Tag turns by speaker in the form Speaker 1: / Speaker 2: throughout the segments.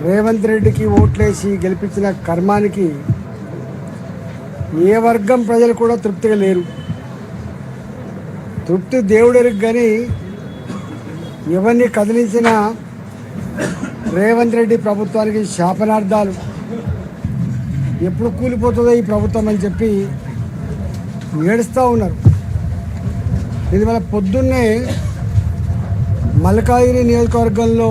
Speaker 1: రేవంత్ రెడ్డికి ఓట్లేసి గెలిపించిన కర్మానికి ఏ వర్గం ప్రజలు కూడా తృప్తిగా లేరు. తృప్తి దేవుడికి కానీ ఎవరిని కదిలించిన రేవంత్ రెడ్డి ప్రభుత్వానికి శాపనార్థాలు. ఎప్పుడు కూలిపోతుందో ఈ ప్రభుత్వం అని చెప్పి ఏడుస్తూ ఉన్నారు. ఇదివల్ల పొద్దున్నే మల్కాజిగిరి నియోజకవర్గంలో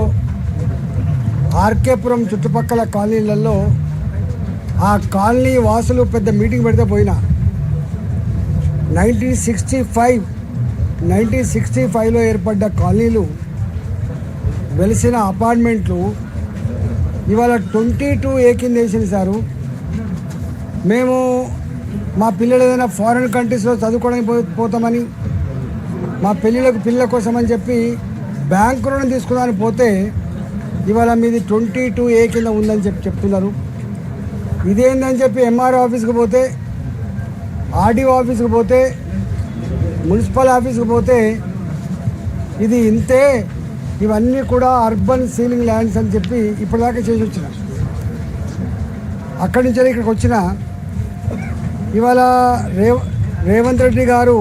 Speaker 1: ఆర్కేపురం చుట్టుపక్కల కాలనీలలో ఆ కాలనీ వాసులు పెద్ద మీటింగ్ పెడితే పోయినా 1965లో ఏర్పడ్డ కాలనీలు వెలిసిన అపార్ట్మెంట్లు ఇవాళ 22A కింద వేసింది సారు. మేము మా పిల్లలు ఏదైనా ఫారిన్ కంట్రీస్లో చదువుకోవడానికి పోతామని మా పిల్లల కోసం అని చెప్పి బ్యాంకు రుణం తీసుకుందామని పోతే ఇవాళ మీది 22A కింద ఉందని చెప్తున్నారు. ఇదేందని చెప్పి ఎంఆర్ఓ ఆఫీస్కి పోతే, ఆర్డీఓ ఆఫీస్కి పోతే, మున్సిపల్ ఆఫీస్కి పోతే ఇది ఇంతే, ఇవన్నీ కూడా అర్బన్ సీలింగ్ ల్యాండ్స్ అని చెప్పి ఇప్పటిదాకా చేసి వచ్చిన. అక్కడి నుంచి ఇక్కడికి వచ్చిన ఇవాళ రేవంత్ రెడ్డి గారు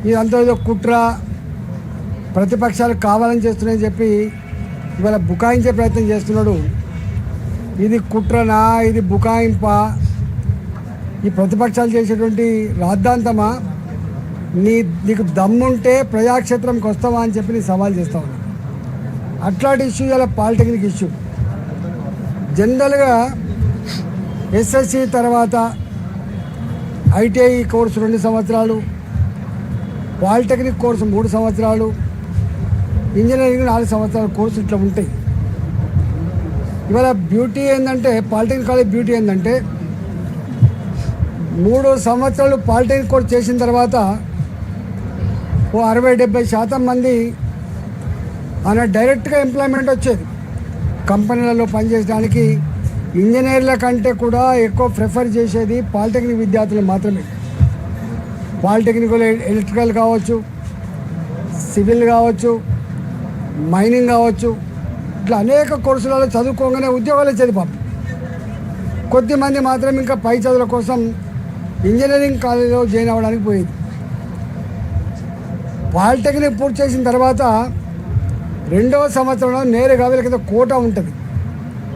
Speaker 1: ఇదంతా ఏదో కుట్ర, ప్రతిపక్షాలు కావాలని చేస్తున్నాయని చెప్పి ఇవాళ బుకాయించే ప్రయత్నం చేస్తున్నాడు. ఇది కుట్రనా, ఇది బుకాయింపా, ఈ ప్రతిపక్షాలు చేసేటువంటి రాద్ధాంతమా? నీకు దమ్ముంటే ప్రజాక్షేత్రంకి వస్తావా అని చెప్పి నీ సవాల్ చేస్తా ఉన్నా. అట్లాంటి ఇష్యూ ఇలా పాలిటెక్నిక్ ఇష్యూ. జనరల్గా ఎస్ఎస్సి తర్వాత ఐటీఐ కోర్సు 2 సంవత్సరాలు, పాలిటెక్నిక్ కోర్సు 3 సంవత్సరాలు, ఇంజనీరింగ్ 4 సంవత్సరాల కోర్సు ఇట్లా ఉంటాయి. ఇవాళ బ్యూటీ ఏంటంటే, పాలిటెక్నిక్ కాలేజ్ బ్యూటీ ఏంటంటే 3 సంవత్సరాలు పాలిటెక్నిక్ కోర్స్ చేసిన తర్వాత 60-70% మంది ఆయన డైరెక్ట్గా ఎంప్లాయ్మెంట్ వచ్చేది. కంపెనీలలో పనిచేయడానికి ఇంజనీర్ల కంటే కూడా ఎక్కువ ప్రిఫర్ చేసేది పాలిటెక్నిక్ విద్యార్థులు మాత్రమే. పాలిటెక్నిక్లో ఎలక్ట్రికల్ కావచ్చు, సివిల్ కావచ్చు, మైనింగ్ కావచ్చు, ఇట్లా అనేక కోర్సులలో చదువుకోగానే ఉద్యోగాలు వచ్చేది పాపం. కొద్దిమంది మాత్రం ఇంకా పై చదువుల కోసం ఇంజనీరింగ్ కాలేజీలో జాయిన్ అవ్వడానికి పోయేది. పాలిటెక్నిక్ పూర్తి చేసిన తర్వాత 2వ సంవత్సరంలో నేరుగా వీళ్ళకి కోటా ఉంటుంది,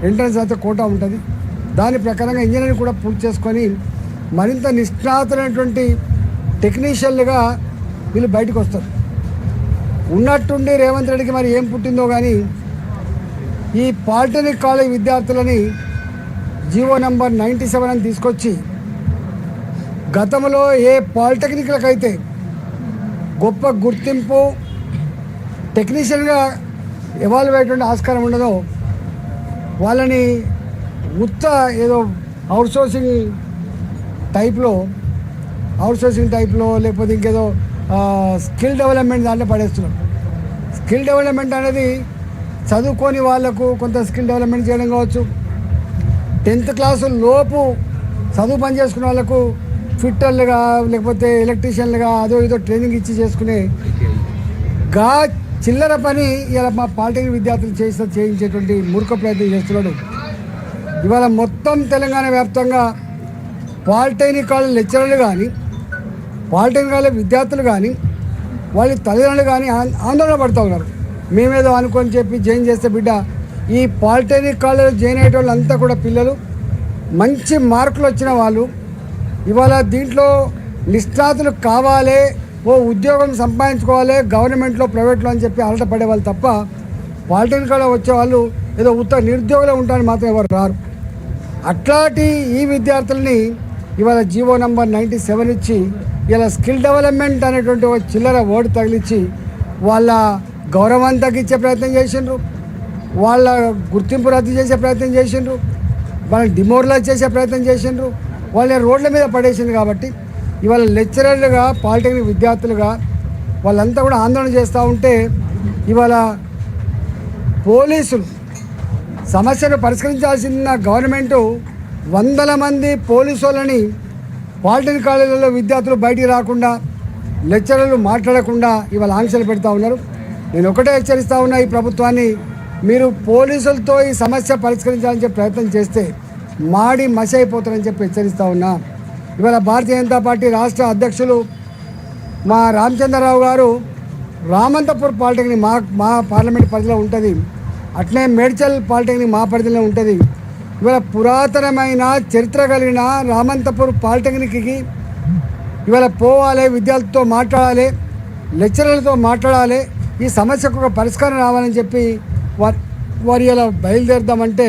Speaker 1: ఎంట్రన్స్ అయితే కోటా ఉంటుంది. దాని ప్రకారంగా ఇంజనీరింగ్ కూడా పూర్తి చేసుకొని మరింత నిష్ణాతులైనటువంటి టెక్నీషియన్లుగా వీళ్ళు బయటకు వస్తారు. ఉన్నట్టుండి రేవంత్ రెడ్డికి మరి ఏం పుట్టిందో కానీ ఈ పాలిటెక్నిక్ కాలేజ్ విద్యార్థులని జీవో నంబర్ 97 అని తీసుకొచ్చి గతంలో ఏ పాలిటెక్నిక్లకైతే గొప్ప గుర్తింపు, టెక్నీషియన్గా ఎవాల్యుయేట్ ఆస్కారం ఉండదో వాళ్ళని ఏదో అవుట్సోర్సింగ్ టైప్లో లేకపోతే ఇంకేదో స్కిల్ డెవలప్మెంట్ దాంట్లో పడేస్తున్నారు. స్కిల్ డెవలప్మెంట్ అనేది చదువుకొని వాళ్ళకు కొంత స్కిల్ డెవలప్మెంట్ చేయడం కావచ్చు, 10th క్లాసు లోపు చదువు పని చేసుకునే వాళ్ళకు ఫిట్టర్లుగా లేకపోతే ఎలక్ట్రీషియన్లుగా అదో ఏదో ట్రైనింగ్ ఇచ్చి చేసుకునే చిల్లర పని ఇలా మా పాలిటెక్నిక్ విద్యార్థులు చేయించేటువంటి మూర్ఖ ప్రయత్నం చేస్తున్నాడు. ఇవాళ మొత్తం తెలంగాణ వ్యాప్తంగా పాలిటెక్నిక్ కాలేజ్ లెక్చరర్లు కానీ, పాలిటెక్నిక్ కాలేజ్ విద్యార్థులు కానీ, వాళ్ళ తల్లిదండ్రులు కానీ ఆందోళన పడుతూ ఉన్నారు. మేమేదో అనుకొని చెప్పి జాయిన్ చేస్తే బిడ్డ, ఈ పాలిటెక్నిక్ కాలేజ్ జాయిన్ అయ్యే వాళ్ళంతా కూడా పిల్లలు మంచి మార్కులు వచ్చిన వాళ్ళు. ఇవాళ దీంట్లో నిష్ణాతులు కావాలి, ఓ ఉద్యోగం సంపాదించుకోవాలి గవర్నమెంట్లో ప్రైవేట్లో అని చెప్పి అలటపడే వాళ్ళు తప్ప పాలిటెక్నిక్ కాలేజ్ వచ్చే వాళ్ళు ఏదో నిరుద్యోగులే ఉంటారని మాత్రం ఎవరు రారు. అట్లాంటి ఈ విద్యార్థులని ఇవాళ జీవో నంబర్ 97 ఇచ్చి ఇలా స్కిల్ డెవలప్మెంట్ అనేటువంటి ఒక చిల్లర వర్డ్ తగిలిచ్చి వాళ్ళ గౌరవాన్ని తగ్గించే ప్రయత్నం చేసిండ్రు, వాళ్ళ గుర్తింపు రద్దు చేసే ప్రయత్నం చేసిండ్రు, వాళ్ళని డిమోరలైజ్ చేసే ప్రయత్నం చేసిండ్రు, వాళ్ళని రోడ్ల మీద పడేసింది. కాబట్టి ఇవాళ లెక్చరర్లుగా, పాలిటెక్నిక్ విద్యార్థులుగా వాళ్ళంతా కూడా ఆందోళన చేస్తూ ఉంటే ఇవాళ పోలీసులు సమస్యను పరిష్కరించాల్సిన గవర్నమెంటు 100 మంది పోలీసు వాళ్ళని పాలిటెక్నిక్ కాలేజీలలో విద్యార్థులు బయటికి రాకుండా, లెక్చరర్లు మాట్లాడకుండా ఇవాళ ఆంక్షలు పెడతా ఉన్నారు. నేను ఒకటే హెచ్చరిస్తూ ఉన్నా ఈ ప్రభుత్వాన్ని, మీరు పోలీసులతో ఈ సమస్య పరిష్కరించాలని చెప్పి ప్రయత్నం చేస్తే మాడి మసి అయిపోతారని చెప్పి హెచ్చరిస్తూ ఉన్నా. ఇవాళ భారతీయ జనతా పార్టీ రాష్ట్ర అధ్యక్షులు మా రామచంద్రరావు గారు రామంతపూర్ పాలిటెక్నిక్ మా పార్లమెంట్ పరిధిలో ఉంటుంది, అట్లే మేడ్చల్ పాలిటెక్నిక్ మా పరిధిలో ఉంటుంది. ఇవాళ పురాతనమైన చరిత్ర కలిగిన రామంతపూర్ పాలిటెక్నిక్కి ఇవాళ పోవాలి, విద్యార్థులతో మాట్లాడాలి, లెక్చరర్లతో మాట్లాడాలి, ఈ సమస్యకు ఒక పరిష్కారం రావాలని చెప్పి వారు ఇలా బయలుదేరుదామంటే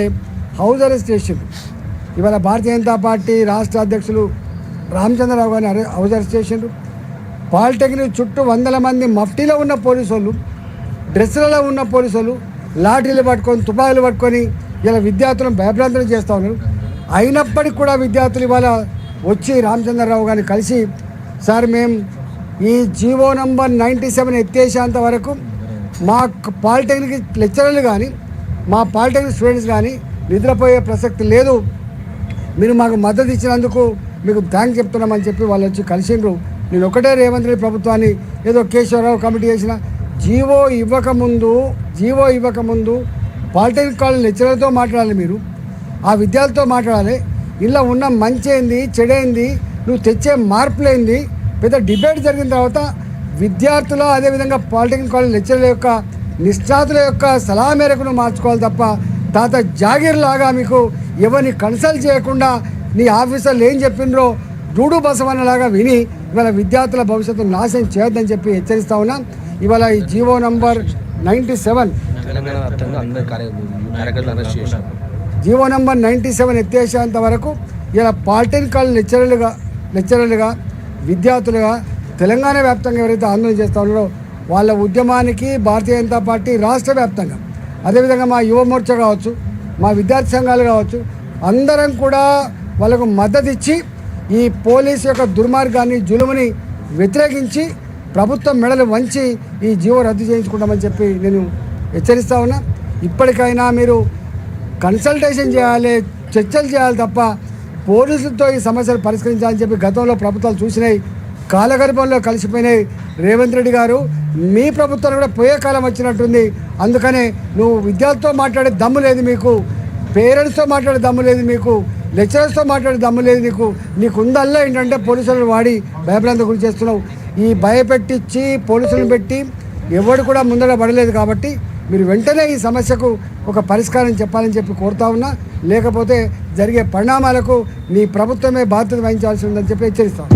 Speaker 1: హౌస్ అరెస్ట్ చేసిండ్రు. ఇవాళ భారతీయ జనతా పార్టీ రాష్ట్ర అధ్యక్షులు రామచంద్రరావు గారిని హౌస్ అరెస్ట్ చేసిండ్రు. పాలిటెక్నిక్ చుట్టూ 100 మంది మఫ్టీలో ఉన్న పోలీసు వాళ్ళు, డ్రెస్సులలో ఉన్న పోలీసు వాళ్ళు లాఠీలు పట్టుకొని తుపాకులు పట్టుకొని ఇలా విద్యార్థులను భయభ్రాంతులు చేస్తూ ఉన్నారు. అయినప్పటికీ కూడా విద్యార్థులు ఇవాళ వచ్చి రామచంద్రరావు గారిని కలిసి, సార్ మేము ఈ జీవో నంబర్ 97 ఎత్తేసేంత వరకు మా పాలిటెక్నిక్ లెక్చరర్లు కానీ మా పాలిటెక్నిక్ స్టూడెంట్స్ కానీ నిద్రపోయే ప్రసక్తి లేదు, మీరు మాకు మద్దతు ఇచ్చినందుకు మీకు థ్యాంక్స్ చెప్తున్నామని చెప్పి వాళ్ళు వచ్చి కలిసిండ్రు. నేను ఒకటే రేవంత్ రెడ్డి ప్రభుత్వాన్ని ఏదో కేశవరావు కమిటీ చేసిన జీవో ఇవ్వకముందు పాలిటెక్నిక్ కాలేజ్ లెక్చరర్తో మాట్లాడాలి, మీరు ఆ విద్యార్థులతో మాట్లాడాలి, ఇలా ఉన్న మంచి ఏంది చెడైంది, నువ్వు తెచ్చే మార్పులేంది, పెద్ద డిబేట్ జరిగిన తర్వాత విద్యార్థుల అదేవిధంగా పాలిటెక్నిక్ కాలేజ్ లెక్చరర్ల యొక్క నిష్ణాతుల యొక్క సలహా మేరకు నువ్వు మార్చుకోవాలి తప్ప తాత జాగీర్ లాగా మీకు ఎవరిని కన్సల్ట్ చేయకుండా నీ ఆఫీసర్లు ఏం చెప్పినరో డూడు బసవన్నలాగా విని ఇవాళ విద్యార్థుల భవిష్యత్తు నాశనం చేయొద్దని చెప్పి హెచ్చరిస్తా ఉన్నా. ఇవాళ ఈ జీవో నంబర్ 97 జీవో నంబర్ 97 ఎత్తేసేంత వరకు ఇలా పాలిటెక్నిక్ కాలేజ్ లెక్చరర్లుగా విద్యార్థులుగా తెలంగాణ వ్యాప్తంగా ఎవరైతే ఆందోళన చేస్తూ ఉన్నారో వాళ్ళ ఉద్యమానికి భారతీయ జనతా పార్టీ రాష్ట్ర వ్యాప్తంగా, అదేవిధంగా మా యువ మోర్చా కావచ్చు, మా విద్యార్థి సంఘాలు కావచ్చు, అందరం కూడా వాళ్ళకు మద్దతు ఇచ్చి ఈ పోలీసు యొక్క దుర్మార్గాన్ని జులుముని వ్యతిరేకించి ప్రభుత్వం మెడలు వంచి ఈ జీవో రద్దు చేయించుకుంటామని చెప్పి నేను హెచ్చరిస్తా ఉన్నా. ఇప్పటికైనా మీరు కన్సల్టేషన్ చేయాలి, చర్చలు చేయాలి తప్ప పోలీసులతో ఈ సమస్యలు పరిష్కరించాలని చెప్పి గతంలో ప్రభుత్వాలు చూసినాయి, కాలగర్భంలో కలిసిపోయినాయి. రేవంత్ రెడ్డి గారు మీ ప్రభుత్వం కూడా పోయే కాలం వచ్చినట్టుంది, అందుకనే నువ్వు విద్యార్థులతో మాట్లాడే దమ్ము లేదు మీకు, పేరెంట్స్తో మాట్లాడే దమ్ము లేదు మీకు, లెక్చరర్స్తో మాట్లాడే దమ్ము లేదు నీకు ఉందల్లా ఏంటంటే పోలీసులను వాడి భయభ్రాంతి గురి చేస్తున్నావు. ఈ భయపెట్టించి పోలీసులను పెట్టి ఎవడు కూడా ముందర పడలేదు కాబట్టి మీరు వెంటనే ఈ సమస్యకు ఒక పరిష్కారం చెప్పాలని చెప్పి కోరుతా ఉన్నా, లేకపోతే జరిగే పరిణామాలకు నీ ప్రభుత్వమే బాధ్యత వహించాల్సి ఉందని చెప్పి హెచ్చరిస్తాను.